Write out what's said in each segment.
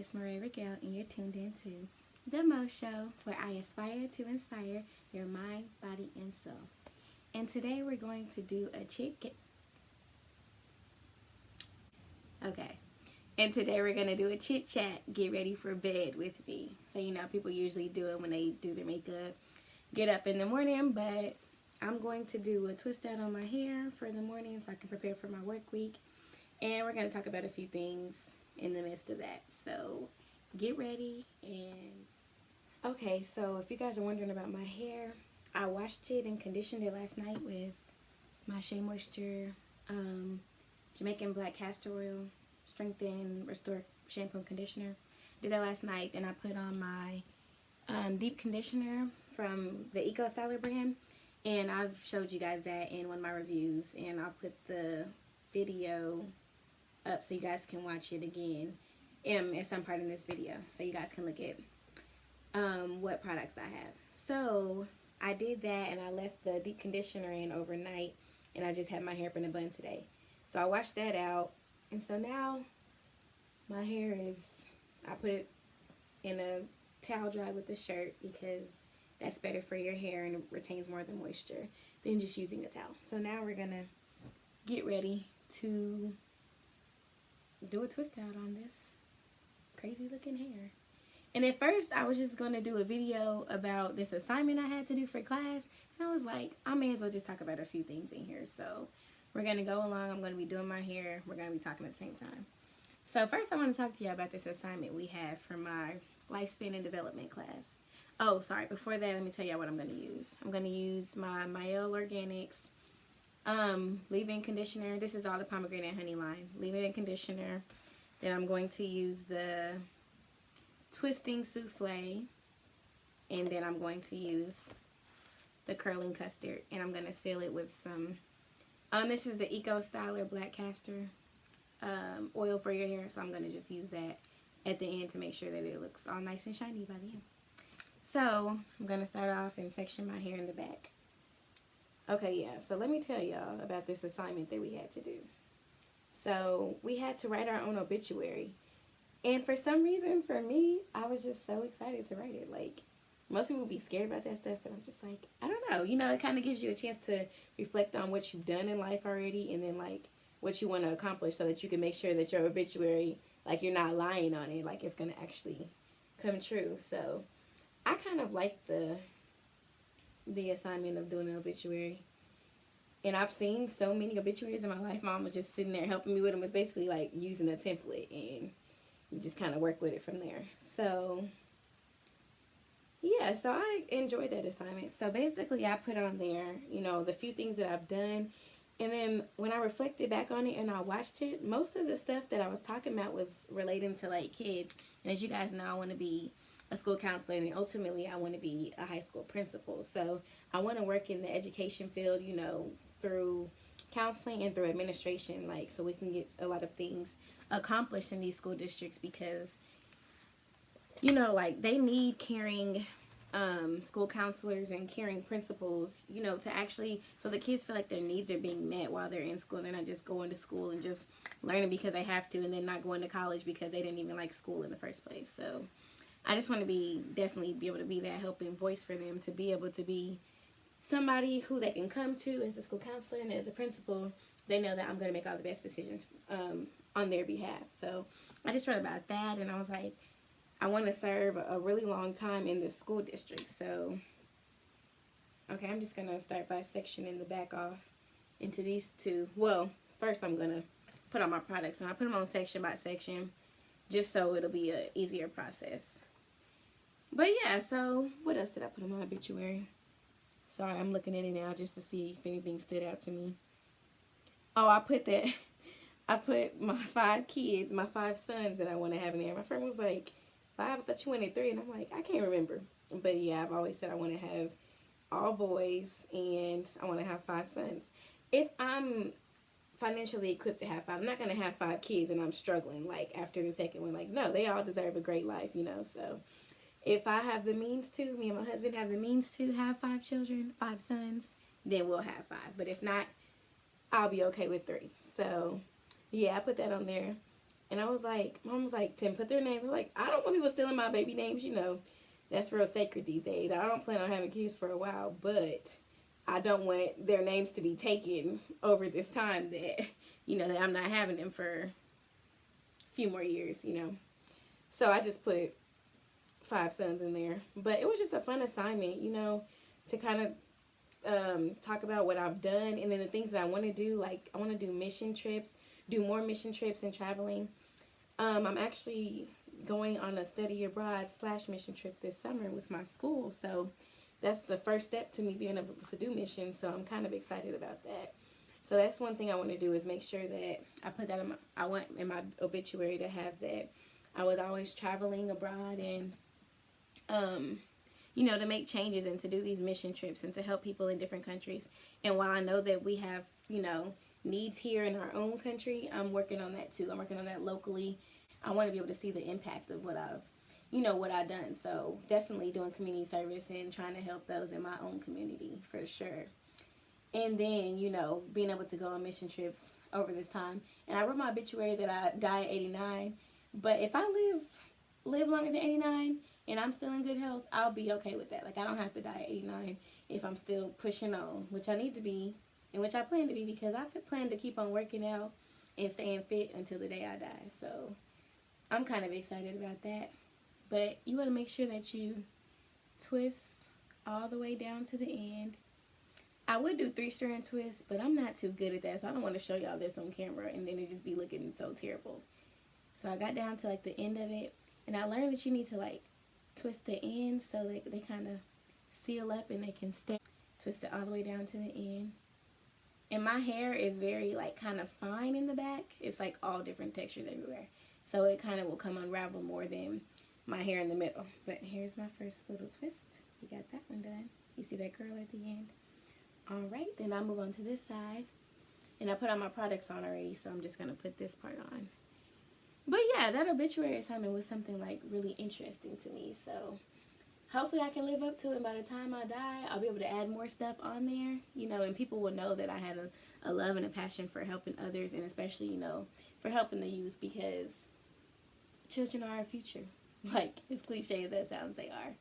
it's Regeale, and you're tuned in to The Mo Show, where I aspire to inspire your mind, body, and soul. And today we're going to do a Okay. And today we're going to do a chit chat, get ready for bed with me. So, people usually do it when they do their makeup, get up in the morning, but I'm going to do a twist out on my hair for the morning so I can prepare for my work week. And we're going to talk about a few things in the midst of that. So, get ready. And okay, so if you guys are wondering about my hair, I washed it and conditioned it last night with my Shea Moisture Jamaican Black Castor Oil Strengthen Restore Shampoo and Conditioner. Did that last night. Then I put on my deep conditioner from the Eco Styler brand. And I've showed you guys that in one of my reviews. And I'll put the video up so you guys can watch it again at some part in this video. So you guys can look at what products I have. So I did that and I left the deep conditioner in overnight. And I just had my hair up in a bun today. So I washed that out. And so now my hair is, I put it in a towel dry with the shirt because that's better for your hair and it retains more of the moisture than just using a towel. So now we're going to get ready to do a twist out on this crazy looking hair. And at first I was just going to do a video about this assignment I had to do for class. And I was like, I may as well just talk about a few things in here. So we're going to go along. I'm going to be doing my hair. We're going to be talking at the same time. So first I want to talk to you about this assignment we have for my lifespan and development class. Oh, sorry. Before that, let me tell you what I'm going to use. I'm going to use my Mielle Organics leave-in conditioner. This is all the pomegranate honey line. Leave-in conditioner. Then I'm going to use the twisting soufflé. And then I'm going to use the curling custard. And I'm going to seal it with some... this is the Eco Styler Black Castor oil for your hair. So I'm going to just use that at the end to make sure that it looks all nice and shiny by the end. So I'm going to start off and section my hair in the back. Okay, yeah. So let me tell y'all about this assignment that we had to do. So we had to write our own obituary. And for some reason, for me, I was just so excited to write it. Like, most people would be scared about that stuff, but I'm just like, I don't know. It kind of gives you a chance to reflect on what you've done in life already and then, like, what you want to accomplish so that you can make sure that your obituary, like, you're not lying on it. Like, it's going to actually come true. So I kind of like the assignment of doing an obituary. And I've seen so many obituaries in my life. Mom was just sitting there helping me with them. It's basically like using a template and you just kind of work with it from there. So yeah, so I enjoyed that assignment. So basically I put on there, the few things that I've done. And then when I reflected back on it and I watched it, most of the stuff that I was talking about was relating to like kids. And as you guys know, I want to be a school counselor and ultimately I want to be a high school principal. So I want to work in the education field, through counseling and through administration, like, so we can get a lot of things accomplished in these school districts because, like, they need caring school counselors and caring principals, to actually, so the kids feel like their needs are being met while they're in school. They're not just going to school and just learning because they have to and then not going to college because they didn't even like school in the first place. So I just want to definitely be able to be that helping voice for them, to be able to be somebody who they can come to as a school counselor and as a principal. They know that I'm going to make all the best decisions on their behalf. So I just read about that and I was like, I want to serve a really long time in this school district. So, okay, I'm just going to start by sectioning the back off into these two. Well, first I'm going to put on my products and I put them on section by section just so it'll be an easier process. But yeah, so what else did I put on my obituary? Sorry, I'm looking at it now just to see if anything stood out to me. Oh, I put my 5 kids, my 5 sons that I want to have in there. My friend was like, 5? I thought you wanted 3. And I'm like, I can't remember. But yeah, I've always said I want to have all boys and I want to have 5 sons. If I'm financially equipped to have 5, I'm not going to have 5 kids and I'm struggling, like, after the second one. Like, no, they all deserve a great life, so... If I have the means to, me and my husband have the means to have 5 children, 5 sons, then we'll have 5. But if not, I'll be okay with 3. So, yeah, I put that on there. And I was like, Mom was like, Tim, put their names. I was like, I don't want people stealing my baby names, you know. That's real sacred these days. I don't plan on having kids for a while, but I don't want their names to be taken over this time that, you know, that I'm not having them for a few more years, you know. So I just put 5 sons in there. But it was just a fun assignment, you know, to kind of talk about what I've done and then the things that I want to do. Like, I want to do mission trips, do more mission trips and traveling. I'm actually going on a study abroad / mission trip this summer with my school. So that's the first step to me being able to do missions. So I'm kind of excited about that. So that's one thing I want to do is make sure that I put that in my, I want in my obituary to have that I was always traveling abroad and, you know, to make changes and to do these mission trips and to help people in different countries. And while I know that we have, you know, needs here in our own country, I'm working on that too. I'm working on that locally. I want to be able to see the impact of what I've, you know, what I've done. So definitely doing community service and trying to help those in my own community for sure. And then, you know, being able to go on mission trips over this time. And I wrote my obituary that I die at 89. But if I live longer than 89 and I'm still in good health, I'll be okay with that. Like, I don't have to die at 89 if I'm still pushing on, which I need to be, and which I plan to be, because I plan to keep on working out and staying fit until the day I die. So I'm kind of excited about that. But you want to make sure that you twist all the way down to the end. I would do 3-strand twists, but I'm not too good at that, so I don't want to show y'all this on camera and then it just be looking so terrible. So I got down to like the end of it, and I learned that you need to like twist the ends so that they kind of seal up and they can stay. Twist it all the way down to the end. And my hair is very like kind of fine in the back. It's like all different textures everywhere. So it kind of will come unravel more than my hair in the middle. But here's my first little twist. We got that one done. You see that curl at the end? Alright, then I'll move on to this side. And I put all my products on already, so I'm just going to put this part on. But yeah, that obituary assignment was something like really interesting to me. So hopefully I can live up to it. By the time I die, I'll be able to add more stuff on there. You know, and people will know that I had a love and a passion for helping others. And especially, you know, for helping the youth, because children are our future. Like, as cliche as that sounds, they are.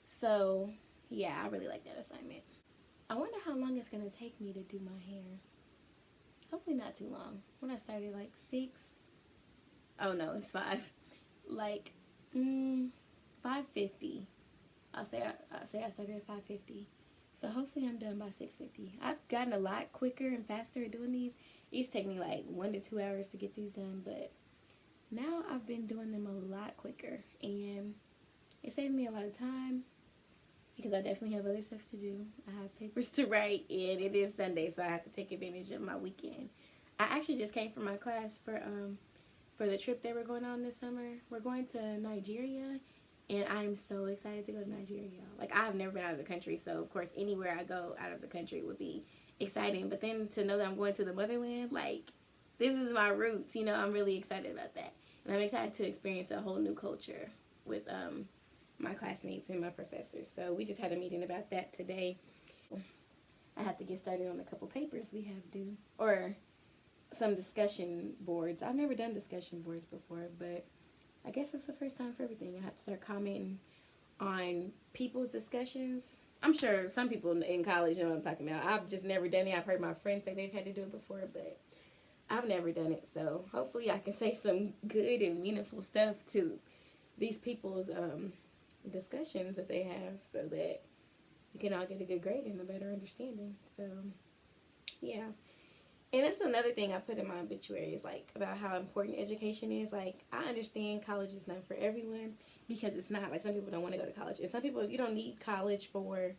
So yeah, I really like that assignment. I wonder how long it's going to take me to do my hair. Hopefully not too long. When I started, like 6. Oh no, it's 5. Like, 5:50. I'll say I started at 5:50. So hopefully I'm done by 6:50. I've gotten a lot quicker and faster at doing these. It used to take me like 1 to 2 hours to get these done, but now I've been doing them a lot quicker. And it saved me a lot of time, because I definitely have other stuff to do. I have papers to write, and it is Sunday, so I have to take advantage of my weekend. I actually just came from my class for the trip that we're going on this summer. We're going to Nigeria, and I'm so excited to go to Nigeria. Like, I've never been out of the country, so of course anywhere I go out of the country would be exciting. But then to know that I'm going to the motherland, like, this is my roots, you know, I'm really excited about that. And I'm excited to experience a whole new culture with my classmates and my professors. So we just had a meeting about that today. I have to get started on a couple papers we have due, or some discussion boards. I've never done discussion boards before, but I guess it's the first time for everything. I have to start commenting on people's discussions. I'm sure some people in college know what I'm talking about. I've just never done it. I've heard my friends say they've had to do it before, but I've never done it. So hopefully I can say some good and meaningful stuff to these people's discussions that they have, so that we can all get a good grade and a better understanding. So yeah. And that's another thing I put in my obituary, is like about how important education is. Like, I understand college is not for everyone, because it's not. Like, some people don't want to go to college, and some people, you don't need college for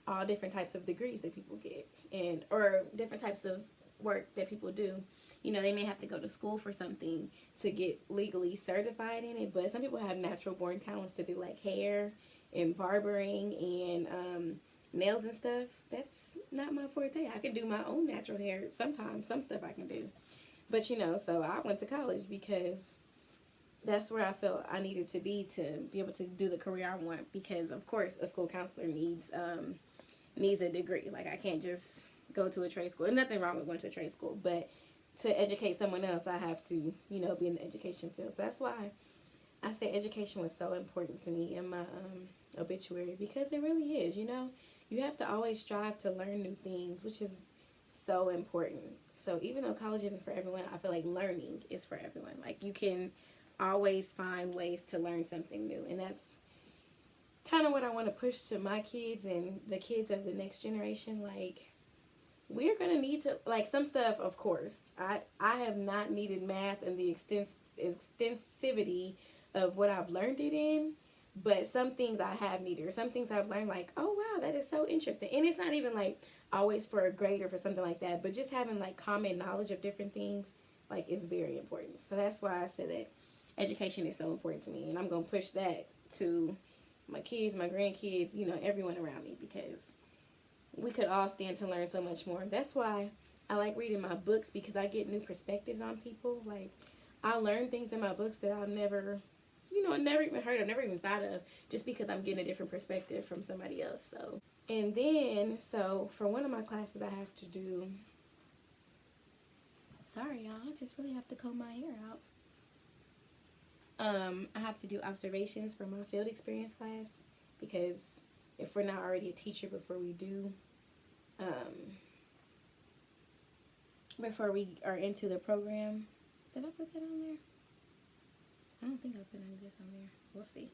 all different types of degrees that people get, and or different types of work that people do. You know, they may have to go to school for something to get legally certified in it, but some people have natural born talents to do like hair and barbering and nails and stuff. That's not my forte. I can do my own natural hair sometimes. Some stuff I can do. But, you know, so I went to college because that's where I felt I needed to be able to do the career I want. Because, of course, a school counselor needs a degree. Like, I can't just go to a trade school. There's nothing wrong with going to a trade school, but to educate someone else, I have to, you know, be in the education field. So that's why I say education was so important to me in my obituary, because it really is, you know. You have to always strive to learn new things, which is so important. So even though college isn't for everyone, I feel like learning is for everyone. Like, you can always find ways to learn something new. And that's kind of what I want to push to my kids and the kids of the next generation. Like, we're going to need to, like, some stuff, of course. I have not needed math and the extensivity of what I've learned it in. But some things I have needed, or some things I've learned, like, oh, wow, that is so interesting. And it's not even, like, always for a grade or for something like that. But just having, like, common knowledge of different things, like, is very important. So that's why I said that education is so important to me. And I'm going to push that to my kids, my grandkids, you know, everyone around me. Because we could all stand to learn so much more. That's why I like reading my books, because I get new perspectives on people. Like, I learn things in my books that I'll never... you know, never even heard of, never even thought of, just because I'm getting a different perspective from somebody else. So, and then, so for one of my classes, I have to do, sorry y'all, I just really have to comb my hair out. I have to do observations for my field experience class, because if we're not already a teacher before we do, before we are into the program, did I put that on there? I don't think I put any of this on there. We'll see.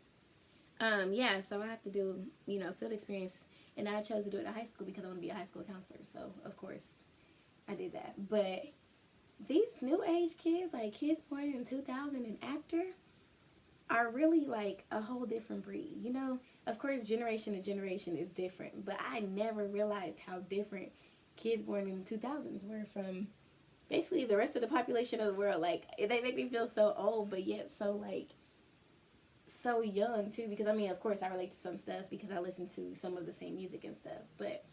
Yeah, so I have to do, you know, field experience. And I chose to do it at high school because I want to be a high school counselor. So, of course, I did that. But these new age kids, like kids born in 2000 and after, are really like a whole different breed. You know, of course, generation to generation is different. But I never realized how different kids born in the 2000s were from... basically the rest of the population of the world. Like, they make me feel so old, but yet so, like, so young, too. Because, I mean, of course, I relate to some stuff because I listen to some of the same music and stuff. But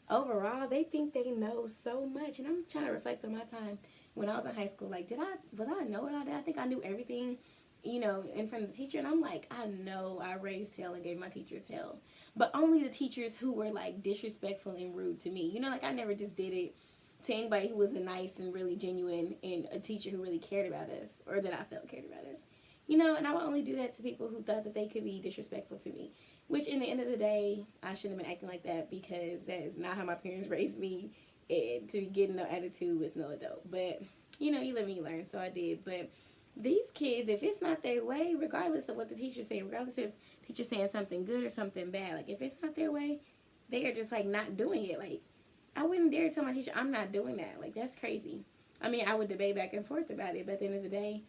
overall, they think they know so much. And I'm trying to reflect on my time when I was in high school. Like, was I know-it-all? I think I knew everything, you know, in front of the teacher. And I'm like, I know I raised hell and gave my teachers hell. But only the teachers who were, like, disrespectful and rude to me. You know, like, I never just did it to anybody who was a nice and really genuine and a teacher who really cared about us, or that I felt cared about us. You know, and I would only do that to people who thought that they could be disrespectful to me. Which, in the end of the day, I shouldn't have been acting like that, because that is not how my parents raised me, and to be getting no attitude with no adult. But, you know, you live and you learn, so I did. But these kids, if it's not their way, regardless of what the teacher's saying, regardless if the teacher's saying something good or something bad, like, if it's not their way, they are just, like, not doing it. Like, I wouldn't dare tell my teacher, I'm not doing that. Like, that's crazy. I mean, I would debate back and forth about it, but at the end of the day,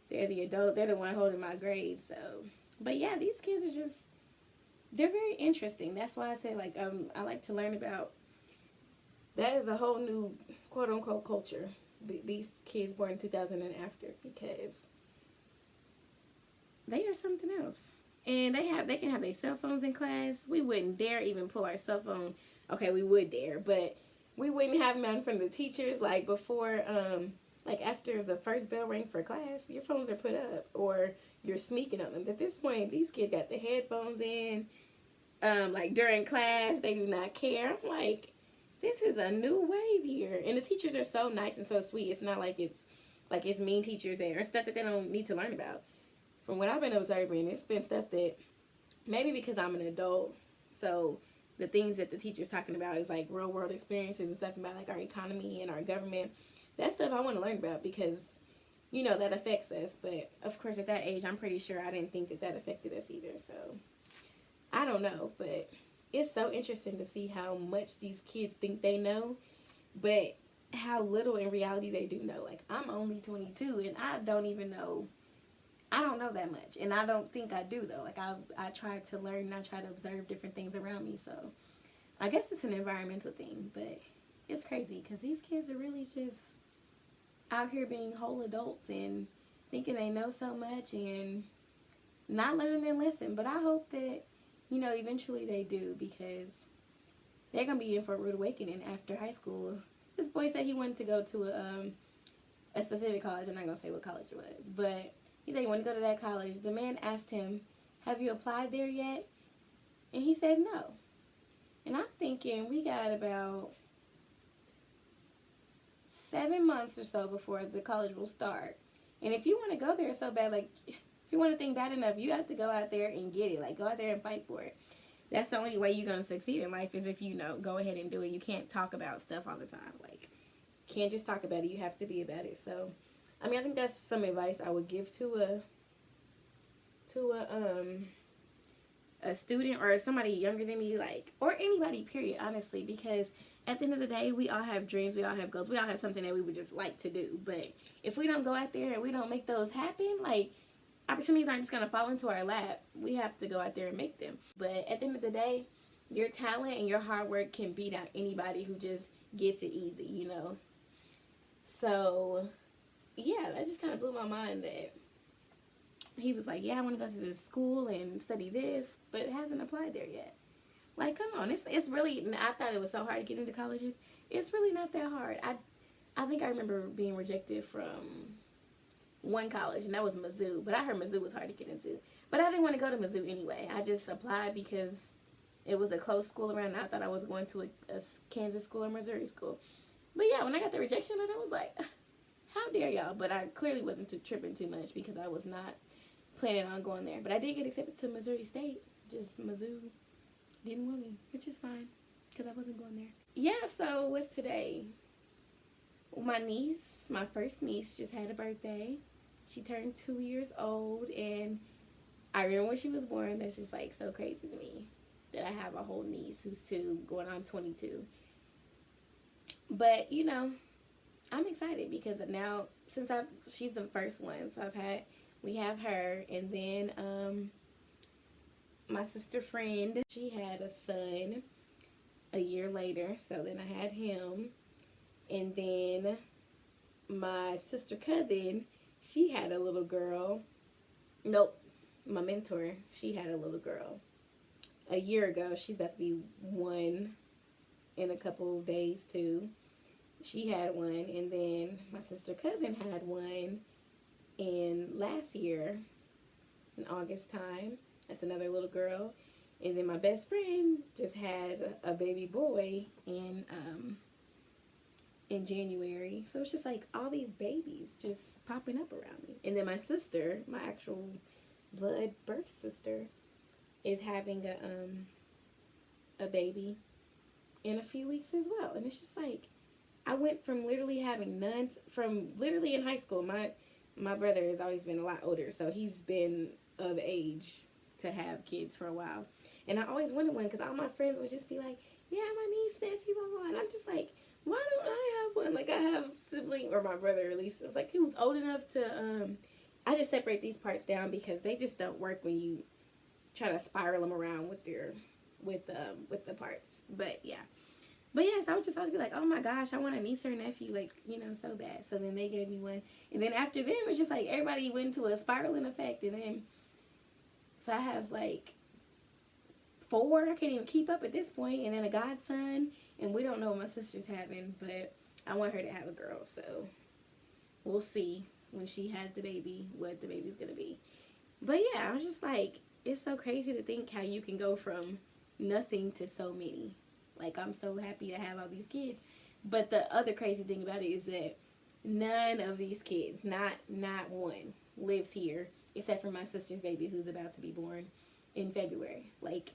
they're the adult. They're the one holding my grade, so. But, yeah, these kids are just, they're very interesting. That's why I say, like, I like to learn about, that is a whole new, quote-unquote, culture. These kids born in 2000 and after, because they are something else. And they can have their cell phones in class. We wouldn't dare even pull our cell phone. Okay, we would dare, but we wouldn't have them out in front of the teachers. Like, before, like, after the first bell rang for class, your phones are put up, or you're sneaking on them. At this point, these kids got the headphones in. Like, during class, they do not care. I'm like, this is a new wave here. And the teachers are so nice and so sweet. It's not like it's mean teachers there, or stuff that they don't need to learn about. From what I've been observing, it's been stuff that, maybe because I'm an adult, so the things that the teacher's talking about is like real world experiences and stuff about like our economy and our government. That stuff I want to learn about, because, you know, that affects us. But of course, at that age, I'm pretty sure I didn't think that affected us either. So I don't know, but it's so interesting to see how much these kids think they know, but how little in reality they do know. Like, I'm only 22 and I don't even know. I don't know that much, and I don't think I do, though. Like, I try to learn, and I try to observe different things around me, so I guess it's an environmental thing, but it's crazy, because these kids are really just out here being whole adults and thinking they know so much and not learning their lesson. But I hope that, you know, eventually they do, because they're going to be in for a rude awakening after high school. This boy said he wanted to go to a specific college. I'm not going to say what college it was, but he said he wanted to go to that college. The man asked him, have you applied there yet? And he said no. And I'm thinking, we got about 7 months or so before the college will start. And if you want to go there so bad, like, if you want to think bad enough, you have to go out there and get it. Like, go out there and fight for it. That's the only way you're going to succeed in life, is if you know, go ahead and do it. You can't talk about stuff all the time. Like, can't just talk about it. You have to be about it. So, I mean, I think that's some advice I would give to a student or somebody younger than me, like, or anybody, period, honestly, because at the end of the day, we all have dreams, we all have goals, we all have something that we would just like to do. But if we don't go out there and we don't make those happen, like, opportunities aren't just going to fall into our lap. We have to go out there and make them. But at the end of the day, your talent and your hard work can beat out anybody who just gets it easy, you know. So, yeah, that just kind of blew my mind that he was like, yeah, I want to go to this school and study this, but it hasn't applied there yet. Like, come on, it's really, I thought it was so hard to get into colleges. It's really not that hard. I think I remember being rejected from one college, and that was Mizzou, but I heard Mizzou was hard to get into. But I didn't want to go to Mizzou anyway. I just applied because it was a close school around, and I thought I was going to a Kansas school or Missouri school. But yeah, when I got the rejection letter, I was like, how dare y'all? But I clearly wasn't tripping too much because I was not planning on going there. But I did get accepted to Missouri State. Just Mizzou didn't want me, which is fine because I wasn't going there. Yeah, so what's today? My niece, my first niece, just had a birthday. She turned 2 years old, and I remember when she was born. That's just like so crazy to me that I have a whole niece who's 2 going on 22. But, you know, I'm excited because now, since she's the first one, so we have her, and then my sister friend, she had a son a year later, so then I had him, and then my sister cousin, she had a little girl. Nope, my mentor, she had a little girl a year ago. She's about to be 1 in a couple of days too. She had 1, and then my sister cousin had 1 in last year in August time. That's another little girl. And then my best friend just had a baby boy in January. So it's just like all these babies just popping up around me. And then my sister, my actual blood birth sister, is having a baby in a few weeks as well. And it's just like, I went from literally having none, from literally in high school. My brother has always been a lot older, so he's been of age to have kids for a while. And I always wanted one because all my friends would just be like, yeah, my niece, nephew, blah, blah. And I'm just like, why don't I have one? Like, I have a sibling, or my brother at least. It was like, he was old enough to, I just separate these parts down because they just don't work when you try to spiral them around with the parts. But yeah. But yes, I would just always be like, oh my gosh, I want a niece or a nephew, like, you know, so bad. So then they gave me one. And then after them, it's just like everybody went into a spiraling effect. And then, so I have like 4. I can't even keep up at this point. And then a godson. And we don't know what my sister's having, but I want her to have a girl. So we'll see when she has the baby what the baby's going to be. But yeah, I was just like, it's so crazy to think how you can go from nothing to so many. Like, I'm so happy to have all these kids. But the other crazy thing about it is that none of these kids, not one, lives here except for my sister's baby who's about to be born in February. Like,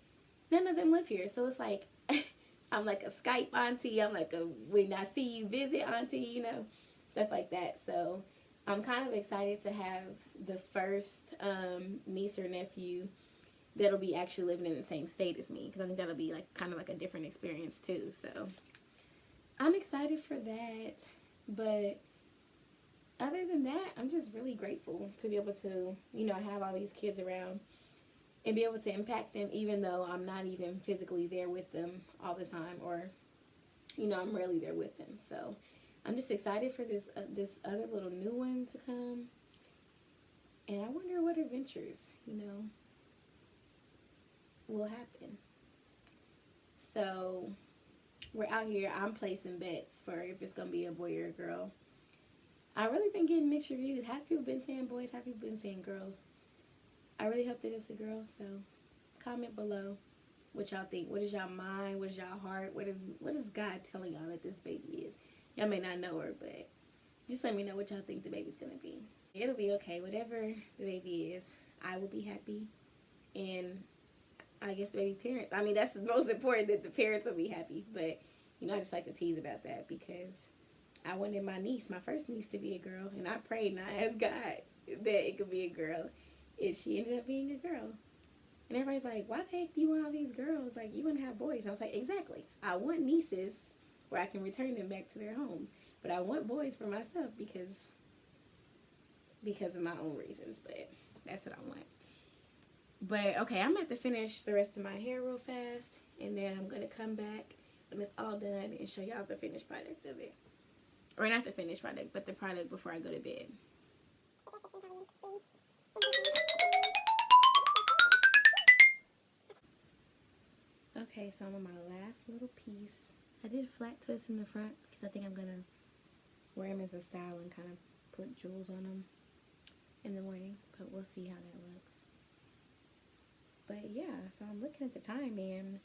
none of them live here. So it's like, I'm like a Skype auntie. I'm like a when I see you visit auntie, you know, stuff like that. So I'm kind of excited to have the first niece or nephew that'll be actually living in the same state as me, because I think that'll be like kind of like a different experience too. So I'm excited for that. But other than that, I'm just really grateful to be able to, you know, have all these kids around and be able to impact them, even though I'm not even physically there with them all the time, or, you know, I'm rarely there with them. So I'm just excited for this other little new one to come. And I wonder what adventures, you know, will happen. So we're out here. I'm placing bets for if it's gonna be a boy or a girl. I've really been getting mixed reviews. Half people been saying boys, half people been saying girls. I really hope that it's a girl. So comment below what y'all think. What is y'all mind? What is y'all heart? What is God telling y'all that this baby is? Y'all may not know her, but just let me know what y'all think the baby's gonna be. It'll be okay. Whatever the baby is, I will be happy. And I guess the baby's parents. I mean, that's the most important, that the parents will be happy. But, you know, I just like to tease about that because I wanted my niece, my first niece, to be a girl. And I prayed and I asked God that it could be a girl. And she ended up being a girl. And everybody's like, why the heck do you want all these girls? Like, you want to have boys. And I was like, exactly. I want nieces where I can return them back to their homes. But I want boys for myself because of my own reasons. But that's what I want. But, okay, I'm going to have to finish the rest of my hair real fast. And then I'm going to come back when it's all done and show y'all the finished product of it. Or not the finished product, but the product before I go to bed. Okay, so I'm on my last little piece. I did flat twist in the front because I think I'm going to wear them as a style and kind of put jewels on them in the morning. But we'll see how that looks. But yeah, so I'm looking at the time and it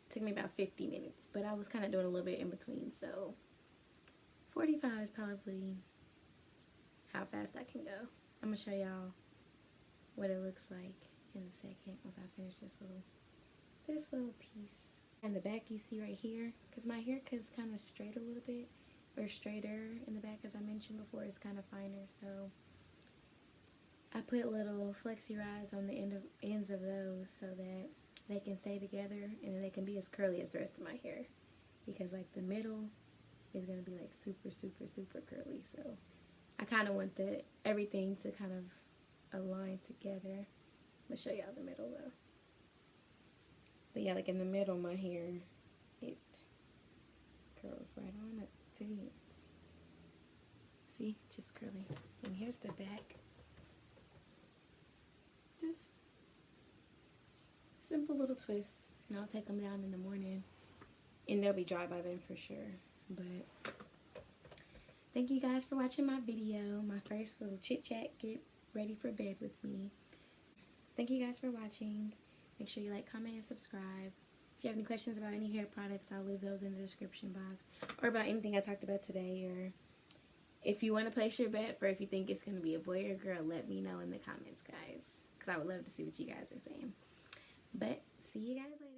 took me about 50 minutes. But I was kind of doing a little bit in between. So 45 is probably how fast I can go. I'm going to show y'all what it looks like in a second once I finish this little piece. And the back you see right here, because my hair is kind of straight a little bit, or straighter in the back, as I mentioned before, it's kind of finer. So I put little flexi rods on the ends of those so that they can stay together and they can be as curly as the rest of my hair, because like the middle is going to be like super, super, super curly. So I kind of want everything to kind of align together. I'm going to show y'all the middle though. But yeah, like in the middle, my hair, it curls right on up to the ends. See? Just curly. And here's the back. Just simple little twists. And I'll take them down in the morning. And they'll be dry by then for sure. But thank you guys for watching my video. My first little chit chat, get ready for bed with me. Thank you guys for watching. Make sure you like, comment, and subscribe. If you have any questions about any hair products, I'll leave those in the description box. Or about anything I talked about today. Or if you want to place your bet for if you think it's going to be a boy or girl, let me know in the comments, guys. Because I would love to see what you guys are saying. But see you guys later.